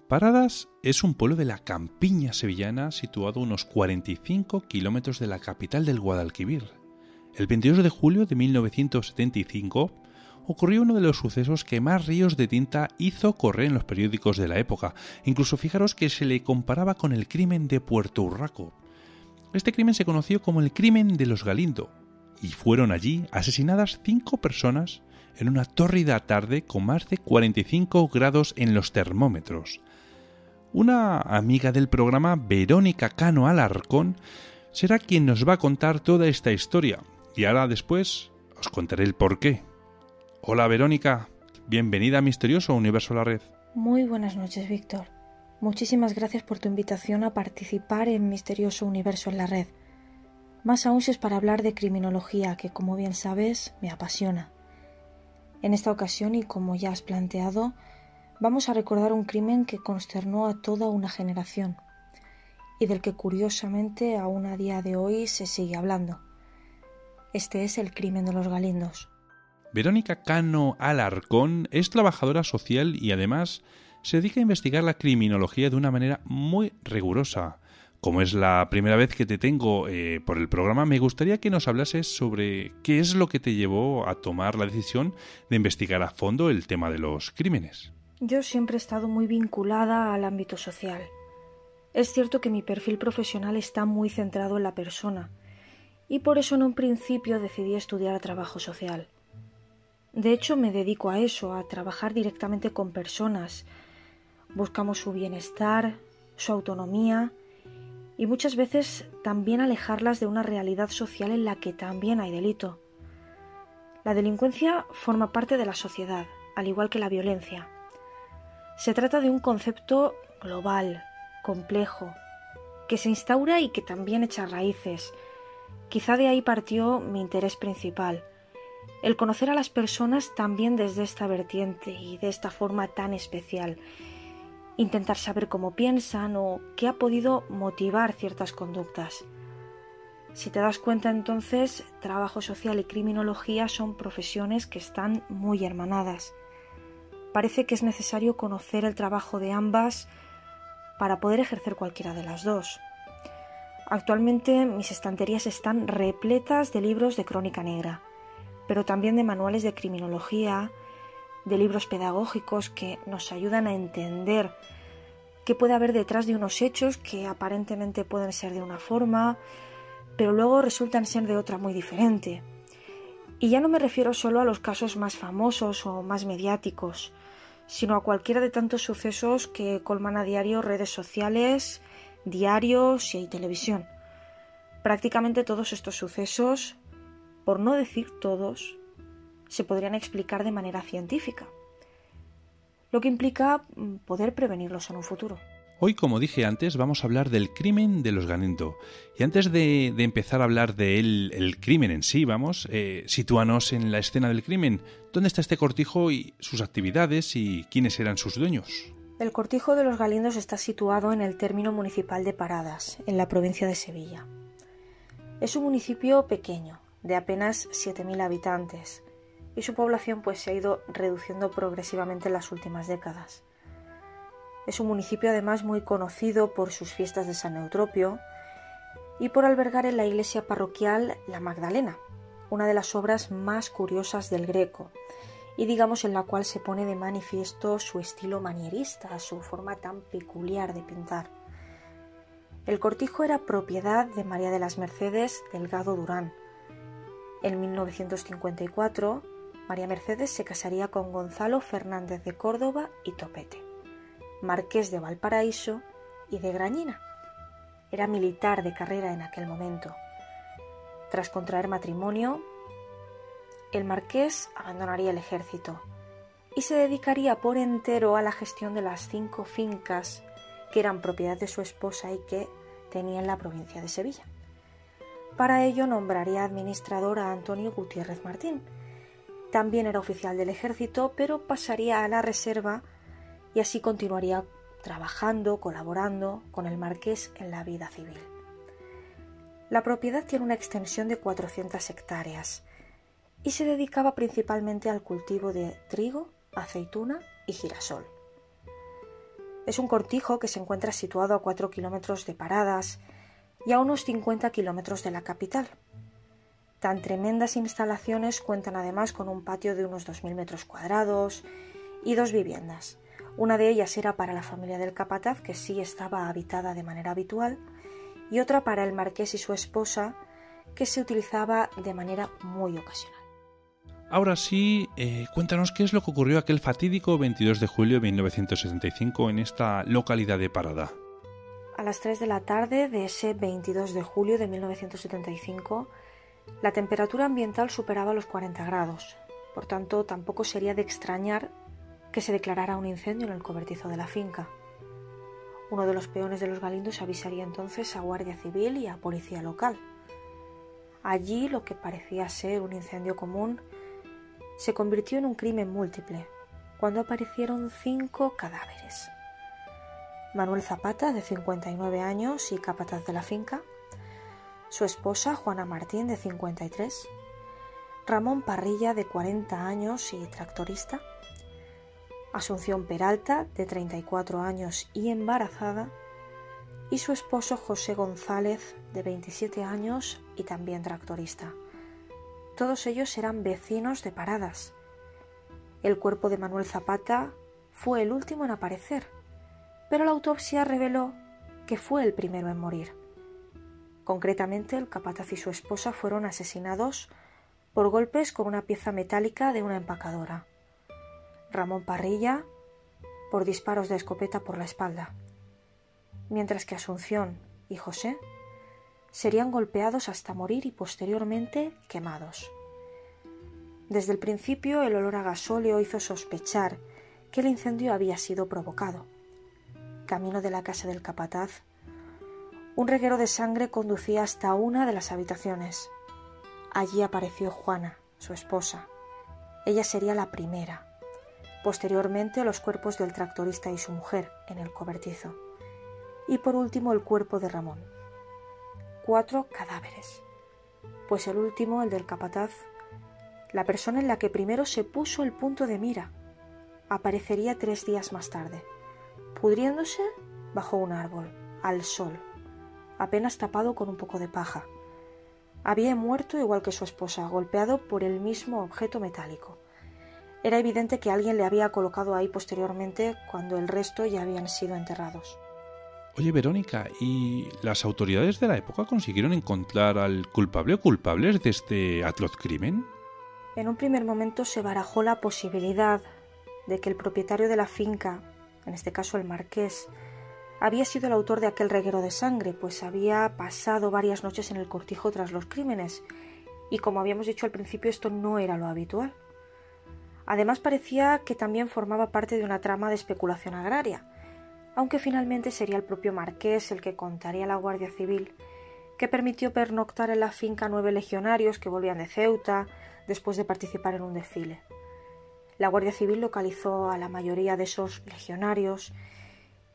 Paradas es un pueblo de la campiña sevillana situado a unos 45 kilómetros de la capital del Guadalquivir. El 22 de julio de 1975 ocurrió uno de los sucesos que más ríos de tinta hizo correr en los periódicos de la época. Incluso fijaros que se le comparaba con el crimen de Puerto Urraco. Este crimen se conoció como el crimen de los Galindo y fueron allí asesinadas 5 personas en una tórrida tarde con más de 45 grados en los termómetros. Una amiga del programa, Verónica Cano Alarcón, será quien nos va a contar toda esta historia y ahora después os contaré el porqué. Hola Verónica, bienvenida a Misterioso Universo La Red. Muy buenas noches, Víctor. Muchísimas gracias por tu invitación a participar en Misterioso Universo en la Red. Más aún si es para hablar de criminología, que como bien sabes, me apasiona. En esta ocasión, y como ya has planteado, vamos a recordar un crimen que consternó a toda una generación y del que curiosamente aún a día de hoy se sigue hablando. Este es el crimen de los Galindos. Verónica Cano Alarcón es trabajadora social y además se dedica a investigar la criminología de una manera muy rigurosa. Como es la primera vez que te tengo por el programa, me gustaría que nos hablases sobre qué es lo que te llevó a tomar la decisión de investigar a fondo el tema de los crímenes. Yo siempre he estado muy vinculada al ámbito social. Es cierto que mi perfil profesional está muy centrado en la persona y por eso en un principio decidí estudiar trabajo social. De hecho, me dedico a eso, a trabajar directamente con personas. Buscamos su bienestar, su autonomía y muchas veces también alejarlas de una realidad social en la que también hay delito. La delincuencia forma parte de la sociedad, al igual que la violencia. Se trata de un concepto global, complejo, que se instaura y que también echa raíces. Quizá de ahí partió mi interés principal, el conocer a las personas también desde esta vertiente y de esta forma tan especial. Intentar saber cómo piensan o qué ha podido motivar ciertas conductas. Si te das cuenta, entonces, trabajo social y criminología son profesiones que están muy hermanadas. Parece que es necesario conocer el trabajo de ambas para poder ejercer cualquiera de las dos. Actualmente mis estanterías están repletas de libros de crónica negra, pero también de manuales de criminología, de libros pedagógicos que nos ayudan a entender qué puede haber detrás de unos hechos que aparentemente pueden ser de una forma, pero luego resultan ser de otra muy diferente. Y ya no me refiero solo a los casos más famosos o más mediáticos, sino a cualquiera de tantos sucesos que colman a diario redes sociales, diarios y televisión. Prácticamente todos estos sucesos, por no decir todos, se podrían explicar de manera científica, lo que implica poder prevenirlos en un futuro. Hoy, como dije antes, vamos a hablar del crimen de los Galindo. Y antes de empezar a hablar del crimen en sí, sitúanos en la escena del crimen. ¿Dónde está este cortijo y sus actividades y quiénes eran sus dueños? El cortijo de los Galindos está situado en el término municipal de Paradas, en la provincia de Sevilla. Es un municipio pequeño, de apenas 7.000 habitantes, y su población se ha ido reduciendo progresivamente en las últimas décadas. Es un municipio además muy conocido por sus fiestas de San Eutropio y por albergar en la iglesia parroquial La Magdalena, una de las obras más curiosas del Greco, y digamos en la cual se pone de manifiesto su estilo manierista, su forma tan peculiar de pintar. El cortijo era propiedad de María de las Mercedes Delgado Durán. En 1954, María Mercedes se casaría con Gonzalo Fernández de Córdoba y Topete, marqués de Valparaíso y de Grañina. Era militar de carrera en aquel momento. Tras contraer matrimonio, el marqués abandonaría el ejército y se dedicaría por entero a la gestión de las 5 fincas que eran propiedad de su esposa y que tenía en la provincia de Sevilla. Para ello nombraría administrador a Antonio Gutiérrez Martín. También era oficial del ejército, pero pasaría a la reserva y así continuaría trabajando, colaborando con el marqués en la vida civil. La propiedad tiene una extensión de 400 hectáreas y se dedicaba principalmente al cultivo de trigo, aceituna y girasol. Es un cortijo que se encuentra situado a 4 kilómetros de Paradas y a unos 50 kilómetros de la capital. Tan tremendas instalaciones cuentan además con un patio de unos 2.000 metros cuadrados y 2 viviendas. Una de ellas era para la familia del capataz, que sí estaba habitada de manera habitual, y otra para el marqués y su esposa, que se utilizaba de manera muy ocasional. Ahora sí, cuéntanos qué es lo que ocurrió aquel fatídico 22 de julio de 1975 en esta localidad de Parada. A las 3 de la tarde de ese 22 de julio de 1975, la temperatura ambiental superaba los 40 grados. Por tanto, tampoco sería de extrañar que se declarara un incendio en el cobertizo de la finca. Uno de los peones de los Galindos avisaría entonces a Guardia Civil y a policía local. Allí, lo que parecía ser un incendio común se convirtió en un crimen múltiple, cuando aparecieron 5 cadáveres. Manuel Zapata, de 59 años y capataz de la finca, su esposa Juana Martín, de 53, Ramón Parrilla, de 40 años y tractorista, Asunción Peralta, de 34 años y embarazada, y su esposo José González, de 27 años y también tractorista. Todos ellos eran vecinos de Paradas. El cuerpo de Manuel Zapata fue el último en aparecer, pero la autopsia reveló que fue el primero en morir. Concretamente, el capataz y su esposa fueron asesinados por golpes con una pieza metálica de una empacadora. Ramón Parrilla por disparos de escopeta por la espalda, mientras que Asunción y José serían golpeados hasta morir y posteriormente quemados. Desde el principio, el olor a gasóleo hizo sospechar que el incendio había sido provocado. Camino de la casa del capataz, un reguero de sangre conducía hasta una de las habitaciones. Allí apareció Juana, su esposa. Ella sería la primera. Posteriormente, los cuerpos del tractorista y su mujer en el cobertizo. Y por último, el cuerpo de Ramón. 4 cadáveres. Pues el último, el del capataz, la persona en la que primero se puso el punto de mira, aparecería 3 días más tarde, pudriéndose bajo un árbol, al sol, apenas tapado con un poco de paja. Había muerto igual que su esposa, golpeado por el mismo objeto metálico. Era evidente que alguien le había colocado ahí posteriormente, cuando el resto ya habían sido enterrados. Oye, Verónica, ¿y las autoridades de la época consiguieron encontrar al culpable o culpables de este atroz crimen? En un primer momento se barajó la posibilidad de que el propietario de la finca, en este caso el marqués, había sido el autor de aquel reguero de sangre, pues había pasado varias noches en el cortijo tras los crímenes, y como habíamos dicho al principio, esto no era lo habitual. Además, parecía que también formaba parte de una trama de especulación agraria, aunque finalmente sería el propio marqués el que contaría a la Guardia Civil que permitió pernoctar en la finca 9 legionarios que volvían de Ceuta después de participar en un desfile. La Guardia Civil localizó a la mayoría de esos legionarios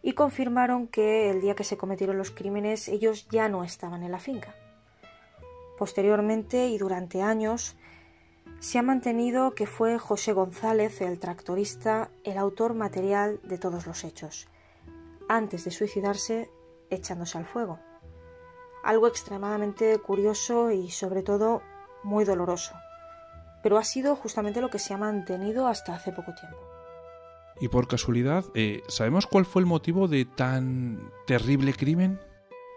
y confirmaron que el día que se cometieron los crímenes ellos ya no estaban en la finca. Posteriormente y durante años se ha mantenido que fue José González, el tractorista, el autor material de todos los hechos, antes de suicidarse echándose al fuego. Algo extremadamente curioso y sobre todo muy doloroso, pero ha sido justamente lo que se ha mantenido hasta hace poco tiempo. Y por casualidad, ¿sabemos cuál fue el motivo de tan terrible crimen?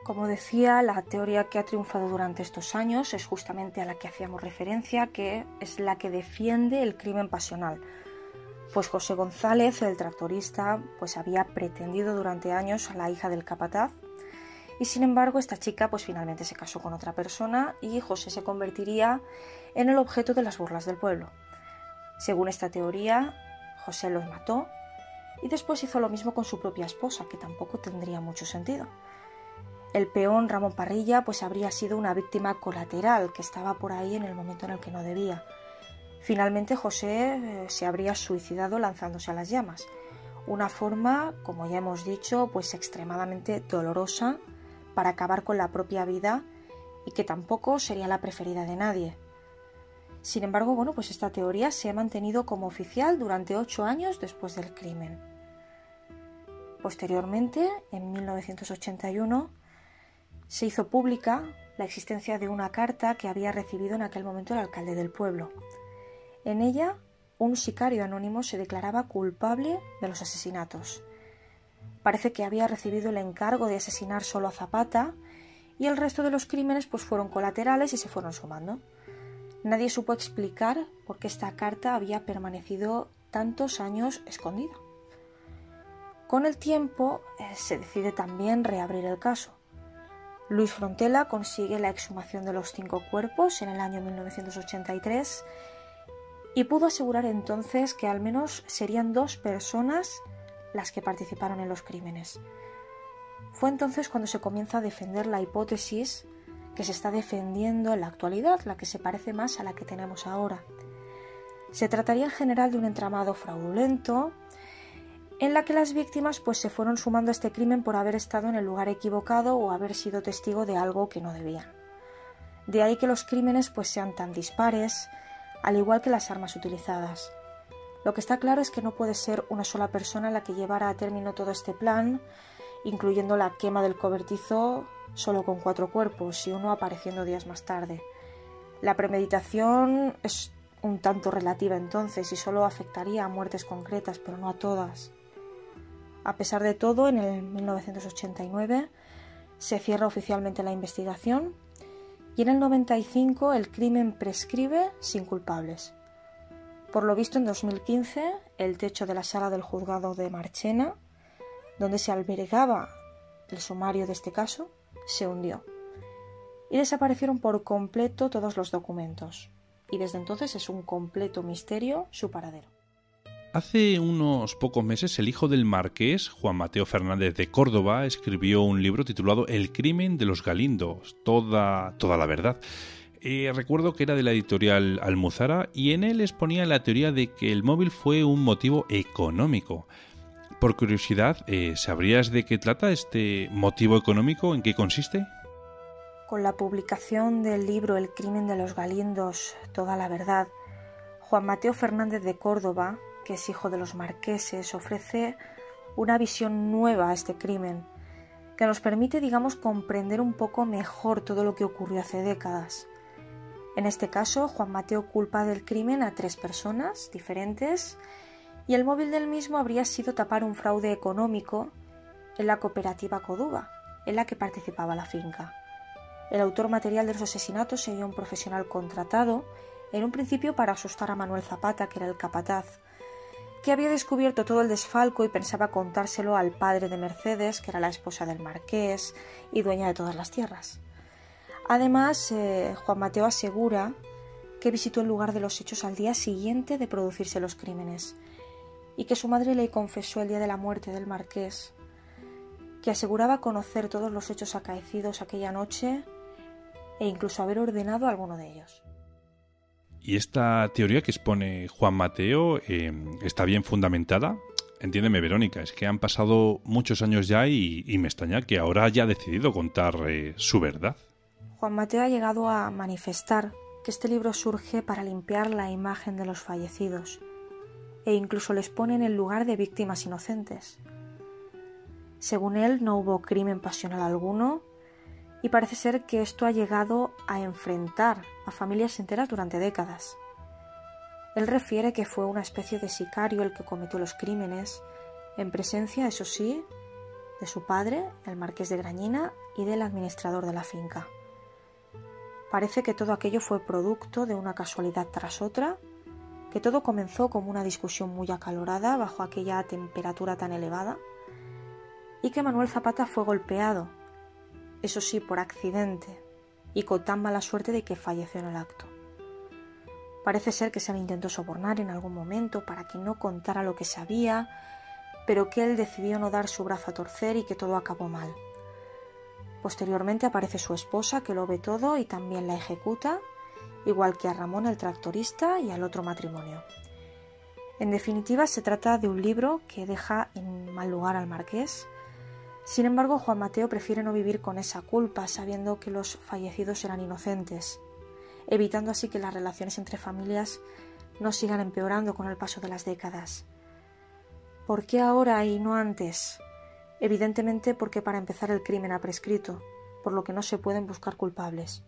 Como decía, la teoría que ha triunfado durante estos años es justamente a la que hacíamos referencia, que es la que defiende el crimen pasional. Pues José González, el tractorista, pues había pretendido durante años a la hija del capataz, y sin embargo esta chica pues finalmente se casó con otra persona y José se convertiría en el objeto de las burlas del pueblo. Según esta teoría, José los mató y después hizo lo mismo con su propia esposa, que tampoco tendría mucho sentido. El peón Ramón Parrilla pues habría sido una víctima colateral que estaba por ahí en el momento en el que no debía. Finalmente José se habría suicidado lanzándose a las llamas. Una forma, como ya hemos dicho, pues extremadamente dolorosa para acabar con la propia vida y que tampoco sería la preferida de nadie. Sin embargo, pues esta teoría se ha mantenido como oficial durante 8 años después del crimen. Posteriormente, en 1981, se hizo pública la existencia de una carta que había recibido en aquel momento el alcalde del pueblo. En ella, un sicario anónimo se declaraba culpable de los asesinatos. Parece que había recibido el encargo de asesinar solo a Zapata y el resto de los crímenes pues fueron colaterales y se fueron sumando. Nadie supo explicar por qué esta carta había permanecido tantos años escondida. Con el tiempo se decide también reabrir el caso. Luis Frontela consigue la exhumación de los 5 cuerpos en el año 1983 y pudo asegurar entonces que al menos serían 2 personas las que participaron en los crímenes. Fue entonces cuando se comienza a defender la hipótesis que se está defendiendo en la actualidad, la que se parece más a la que tenemos ahora. Se trataría en general de un entramado fraudulento en la que las víctimas pues se fueron sumando a este crimen por haber estado en el lugar equivocado o haber sido testigo de algo que no debían. De ahí que los crímenes pues sean tan dispares, al igual que las armas utilizadas. Lo que está claro es que no puede ser una sola persona la que llevara a término todo este plan, incluyendo la quema del cobertizo solo con 4 cuerpos y uno apareciendo días más tarde. La premeditación es un tanto relativa entonces y solo afectaría a muertes concretas, pero no a todas. A pesar de todo, en el 1989 se cierra oficialmente la investigación y en el 95 el crimen prescribe sin culpables. Por lo visto, en 2015, el techo de la sala del juzgado de Marchena, donde se albergaba el sumario de este caso, se hundió y desaparecieron por completo todos los documentos. Y desde entonces es un completo misterio su paradero. Hace unos pocos meses el hijo del marqués, Juan Mateo Fernández de Córdoba, escribió un libro titulado El crimen de los Galindos, toda la verdad. Recuerdo que era de la editorial Almuzara y en él exponía la teoría de que el móvil fue un motivo económico. Por curiosidad, ¿sabrías de qué trata este motivo económico? ¿En qué consiste? Con la publicación del libro El crimen de los Galindos, toda la verdad, Juan Mateo Fernández de Córdoba, que es hijo de los marqueses, ofrece una visión nueva a este crimen, que nos permite, comprender un poco mejor todo lo que ocurrió hace décadas. En este caso, Juan Mateo culpa del crimen a 3 personas diferentes y el móvil del mismo habría sido tapar un fraude económico en la cooperativa Coduba, en la que participaba la finca. El autor material de los asesinatos sería un profesional contratado, en un principio para asustar a Manuel Zapata, que era el capataz, que había descubierto todo el desfalco y pensaba contárselo al padre de Mercedes, que era la esposa del marqués y dueña de todas las tierras. Además, Juan Mateo asegura que visitó el lugar de los hechos al día siguiente de producirse los crímenes y que su madre le confesó el día de la muerte del marqués, que aseguraba conocer todos los hechos acaecidos aquella noche e incluso haber ordenado alguno de ellos. ¿Y esta teoría que expone Juan Mateo está bien fundamentada? Entiéndeme, Verónica, es que han pasado muchos años ya y me extraña que ahora haya decidido contar su verdad. Juan Mateo ha llegado a manifestar que este libro surge para limpiar la imagen de los fallecidos e incluso les pone en el lugar de víctimas inocentes. Según él, no hubo crimen pasional alguno y parece ser que esto ha llegado a enfrentar a familias enteras durante décadas. Él refiere que fue una especie de sicario el que cometió los crímenes, en presencia, eso sí, de su padre, el marqués de Grañina, y del administrador de la finca. Parece que todo aquello fue producto de una casualidad tras otra, que todo comenzó como una discusión muy acalorada bajo aquella temperatura tan elevada, y que Manuel Zapata fue golpeado, eso sí, por accidente, y con tan mala suerte de que falleció en el acto. Parece ser que se le intentó sobornar en algún momento para que no contara lo que sabía, pero que él decidió no dar su brazo a torcer y que todo acabó mal. Posteriormente aparece su esposa, que lo ve todo y también la ejecuta, igual que a Ramón el tractorista y al otro matrimonio. En definitiva, se trata de un libro que deja en mal lugar al marqués. Sin embargo, Juan Mateo prefiere no vivir con esa culpa, sabiendo que los fallecidos eran inocentes, evitando así que las relaciones entre familias no sigan empeorando con el paso de las décadas. ¿Por qué ahora y no antes? Evidentemente porque para empezar el crimen ha prescrito, por lo que no se pueden buscar culpables.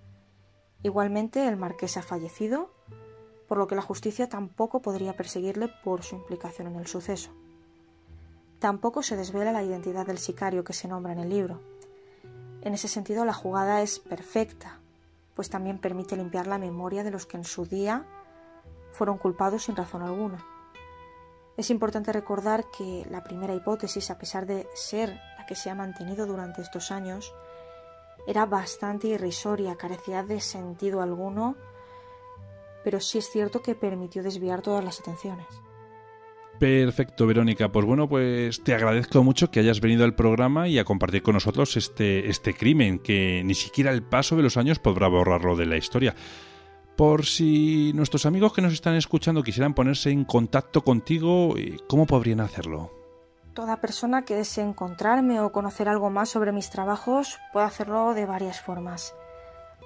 Igualmente el marqués ha fallecido, por lo que la justicia tampoco podría perseguirle por su implicación en el suceso. Tampoco se desvela la identidad del sicario que se nombra en el libro. En ese sentido la jugada es perfecta, pues también permite limpiar la memoria de los que en su día fueron culpados sin razón alguna. Es importante recordar que la primera hipótesis, a pesar de ser la que se ha mantenido durante estos años, era bastante irrisoria, carecía de sentido alguno, pero sí es cierto que permitió desviar todas las atenciones. Perfecto, Verónica. Pues bueno, pues te agradezco mucho que hayas venido al programa y a compartir con nosotros este crimen, que ni siquiera el paso de los años podrá borrarlo de la historia. Por si nuestros amigos que nos están escuchando quisieran ponerse en contacto contigo, ¿cómo podrían hacerlo? Toda persona que desee encontrarme o conocer algo más sobre mis trabajos puede hacerlo de varias formas.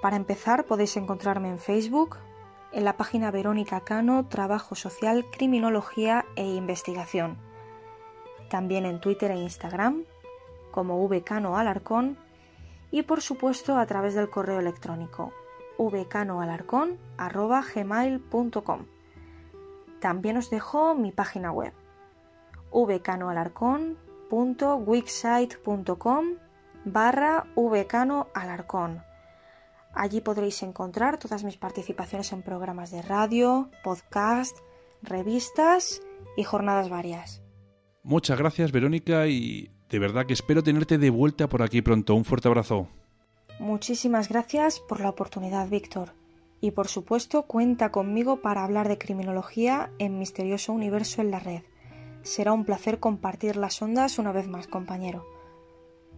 Para empezar, podéis encontrarme en Facebook, en la página Verónica Cano, Trabajo Social, Criminología e Investigación. También en Twitter e Instagram, como vcanoalarcón, y por supuesto a través del correo electrónico vcanoalarcón@gmail.com. También os dejo mi página web vcanoalarcón.wixsite.com/vcanoalarcón. Allí podréis encontrar todas mis participaciones en programas de radio, podcast, revistas y jornadas varias. Muchas gracias, Verónica, y de verdad que espero tenerte de vuelta por aquí pronto. Un fuerte abrazo. Muchísimas gracias por la oportunidad, Víctor. Y por supuesto, cuenta conmigo para hablar de criminología en Misterioso Universo en la Red. Será un placer compartir las ondas una vez más, compañero.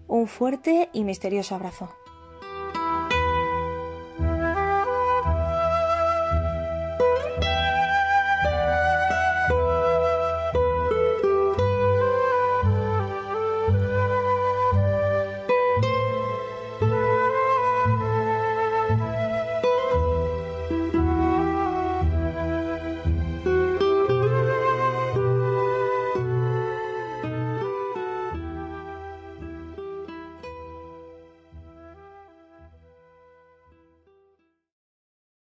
Un fuerte y misterioso abrazo.